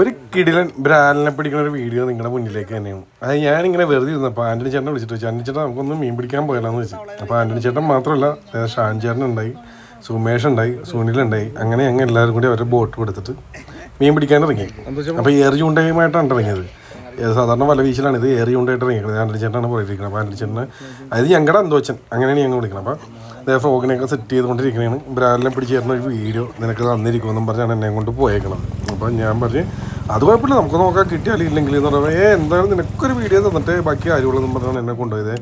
ഒരു കിടിലൻ ബ്രാലിനെ പിടിക്കുന്ന ഒരു വീഡിയോ നിങ്ങളുടെ മുന്നിലേക്ക് തന്നെയാണ്. അത് ഞാനിങ്ങനെ വെറുതെ ഇരുന്നപ്പോൾ ആൻ്റണി ചേട്ടനെ വിളിച്ചിട്ട് വെച്ചു, ആൻ്റണി ചേട്ടൻ നമുക്കൊന്ന് മീൻ പിടിക്കാൻ പോയാലെന്ന് വെച്ചു. അപ്പോൾ ആൻ്റണി ചേട്ടൻ മാത്രമല്ല, ഷാൻ ചേട്ടൻ ഉണ്ടായി, സുമേഷ് ഉണ്ടായി, സുനിലുണ്ടായി. അങ്ങനെ ഞങ്ങൾ എല്ലാവരും കൂടി അവരുടെ ബോട്ട് കൊടുത്തിട്ട് മീൻ പിടിക്കാൻ ഇറങ്ങി. അപ്പോൾ ഏറി ചൂണ്ടയുമായിട്ടാണ് ഇറങ്ങിയത്. സാധാരണ വല വീശിലാണ്, ഇത് ഏറി ചൂണ്ടയായിട്ട് ഇറങ്ങിയത്. ആൻ്റണി ചേട്ടനാണ് പോയിരിക്കുന്നത്. അപ്പോൾ ആൻ്റണി ചേട്ടന് അത് ഞങ്ങളുടെ അന്തോച്ചൻ, അങ്ങനെയാണ് ഞങ്ങൾ വിളിക്കുന്നത്. അപ്പോൾ അതേ ഫ്രോഗിനെയൊക്കെ സെറ്റ് ചെയ്തുകൊണ്ടിരിക്കുകയാണ്. ബ്രാലിനെ പിടിച്ച് തരുന്ന ഒരു വീഡിയോ നിനക്ക് തന്നിരിക്കുമെന്നും പറഞ്ഞാണ് എന്നെ കൊണ്ട് പോയേക്കണത്. അപ്പോൾ ഞാൻ പറഞ്ഞ് അത് കുഴപ്പമില്ല, നമുക്ക് നോക്കാൻ കിട്ടിയാലും ഇല്ലെങ്കിൽ എന്ന് പറയുമ്പോൾ എന്തായാലും നിനക്കൊരു വീഡിയോ തന്നിട്ട് ബാക്കി കാര്യമുള്ളതെന്നും പറഞ്ഞാണ് എന്നെ കൊണ്ടുപോയത്.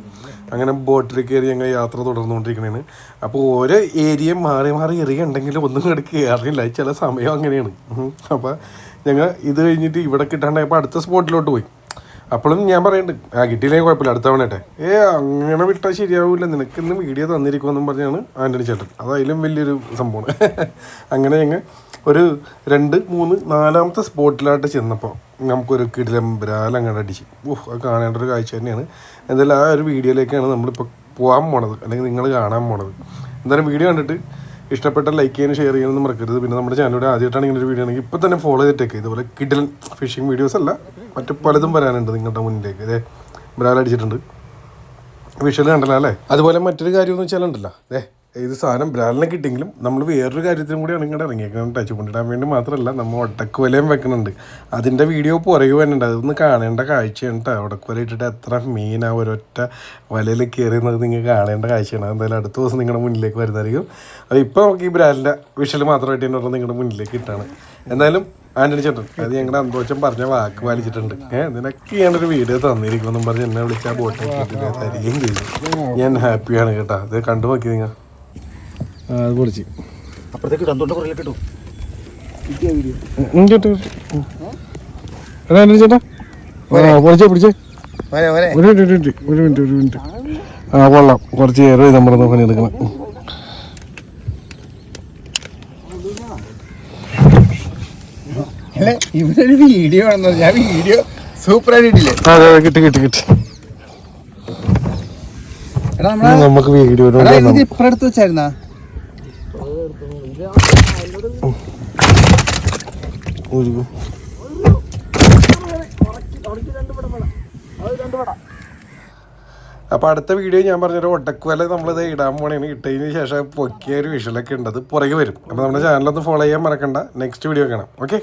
അങ്ങനെ ബോട്ടിൽ കയറി ഞങ്ങൾ യാത്ര തുടർന്നുകൊണ്ടിരിക്കണേണ്. അപ്പോൾ ഓരോ ഏരിയ മാറി മാറി എറിയുണ്ടെങ്കിലും ഒന്നും കൂടെ കയറില്ല, ചില സമയം അങ്ങനെയാണ്. അപ്പോൾ ഞങ്ങൾ ഇത് കഴിഞ്ഞിട്ട് ഇവിടെ കിട്ടാണ്ടായപ്പോൾ അടുത്ത സ്പോട്ടിലോട്ട് പോയി. അപ്പോഴും ഞാൻ പറയുന്നുണ്ട്, കിട്ടിയില്ലെങ്കിൽ കുഴപ്പമില്ല, അടുത്ത തവണ അങ്ങനെ വിട്ടാൽ ശരിയാവില്ല, നിനക്കിന്ന് വീഡിയോ തന്നിരിക്കുമെന്നും പറഞ്ഞാണ് ആൻ്റണി ചേട്ടൻ. അതായാലും വലിയൊരു സംഭവമാണ്. അങ്ങനെ ഞങ്ങൾ ഒരു 2, 3, 4ാമത്തെ സ്പോട്ടിലായിട്ട് ചെന്നപ്പോൾ നമുക്കൊരു കിടിലം ബ്രാൽ അങ്ങോട്ട് അടിച്ച്. അത് കാണേണ്ട ഒരു കാഴ്ച തന്നെയാണ്. എന്തായാലും ആ ഒരു വീഡിയോയിലേക്കാണ് നമ്മളിപ്പോൾ പോകാൻ പോണത്, അല്ലെങ്കിൽ നിങ്ങൾ കാണാൻ പോണത്. എന്തായാലും വീഡിയോ കണ്ടിട്ട് ഇഷ്ടപ്പെട്ട ലൈക്ക് ചെയ്യാനും ഷെയർ ചെയ്യാനൊന്നും മറക്കരുത്. പിന്നെ നമ്മുടെ ചാനലിലൂടെ ആദ്യമായിട്ടാണ് ഇങ്ങനെ ഒരു വീഡിയോ ആണെങ്കിൽ ഇപ്പോൾ തന്നെ ഫോളോ ചെയ്തിട്ടേക്ക്. ഇതുപോലെ കിടിലൻ ഫിഷിംഗ് വീഡിയോസ് അല്ല, മറ്റു പലതും വരാനുണ്ട് നിങ്ങളുടെ മുന്നിലേക്ക്. ഇതേ ബ്രാൽ അടിച്ചിട്ടുണ്ട്, വിഷ്വൽ കണ്ടല്ലോ അല്ലേ. അതുപോലെ മറ്റൊരു കാര്യം എന്ന് വെച്ചാലുണ്ടല്ലോ, ഇത് സാധനം ബ്രാലിനെ കിട്ടിയെങ്കിലും നമ്മൾ വേറൊരു കാര്യത്തിനും കൂടിയാണ് ഇങ്ങോട്ട് ഇറങ്ങിയേക്കുന്നത്. ടച്ച് കൊണ്ടിടാൻ വേണ്ടി മാത്രമല്ല, നമ്മൾ ഒടക്കുവലയും വെക്കുന്നുണ്ട്. അതിൻ്റെ വീഡിയോ പുറകെ വരുന്നുണ്ട്, അതൊന്ന് കാണേണ്ട കാഴ്ചയാണ് കേട്ടോ. ഒടക്കുവല ഇട്ടിട്ട് എത്ര മീൻ ആ ഒരൊറ്റ വലയിൽ കയറിയുന്നത് നിങ്ങൾ കാണേണ്ട കാഴ്ചയാണ്. എന്തായാലും അടുത്ത ദിവസം നിങ്ങളുടെ മുന്നിലേക്ക് വരുന്നതായിരിക്കും. അപ്പോൾ ഇപ്പോൾ നമുക്ക് ഈ ബ്രാലിൻ്റെ വിഷ്വൽ മാത്രമായിട്ട് തന്നെ പറഞ്ഞാൽ നിങ്ങളുടെ മുന്നിലേക്ക് ഇട്ടാണ്. എന്തായാലും ആൻ്റണി ചേട്ടൻ അത് ഞങ്ങളുടെ അന്തോച്ചൻ പറഞ്ഞ വാക്ക് പാലിച്ചിട്ടുണ്ട്. നിനക്ക് ഞാനൊരു വീഡിയോ തന്നിരിക്കുമെന്നും പറഞ്ഞ് എന്നെ വിളിച്ചാൽ ബോട്ടൊക്കെ ഇട്ടിട്ട് തരികയും ചെയ്തു. ഞാൻ ഹാപ്പിയാണ് കേട്ടോ. അത് കണ്ടു നോക്കി നിങ്ങൾ. അത് പൊളിച്ച് അപ്പുറത്തേക്ക് കിട്ടും ചേട്ടാ. പിടിച്ചേ ഒരു മിനിറ്റ്. ആ കൊള്ളാം, കുറച്ച് ഏറെ നമ്മളൊന്ന് പണിയെടുക്കണം. ഇവരൊരു വീഡിയോ ആണെന്ന്, ഞാൻ വീഡിയോ സൂപ്പർ ആയിട്ടില്ലേ? അതെ, കിട്ടി. നമുക്ക് വീഡിയോ ഇപ്പഴെടുത്ത് വെച്ചായിരുന്നാ? അപ്പോൾ അടുത്ത വീഡിയോ ഞാൻ പറഞ്ഞൊരു ഒടക്കുവല നമ്മളിത് ഇടാൻ പോണേന്. ഇട്ടതിന് ശേഷം പൊക്കിയ ഒരു വിഷ്വലൊക്കെ ഉണ്ട്, അത് പുറകെ വരും. അപ്പോൾ നമ്മുടെ ചാനലൊന്ന് ഫോളോ ചെയ്യാൻ മറക്കണ്ട. നെക്സ്റ്റ് വീഡിയോ കാണാം. ഓക്കെ.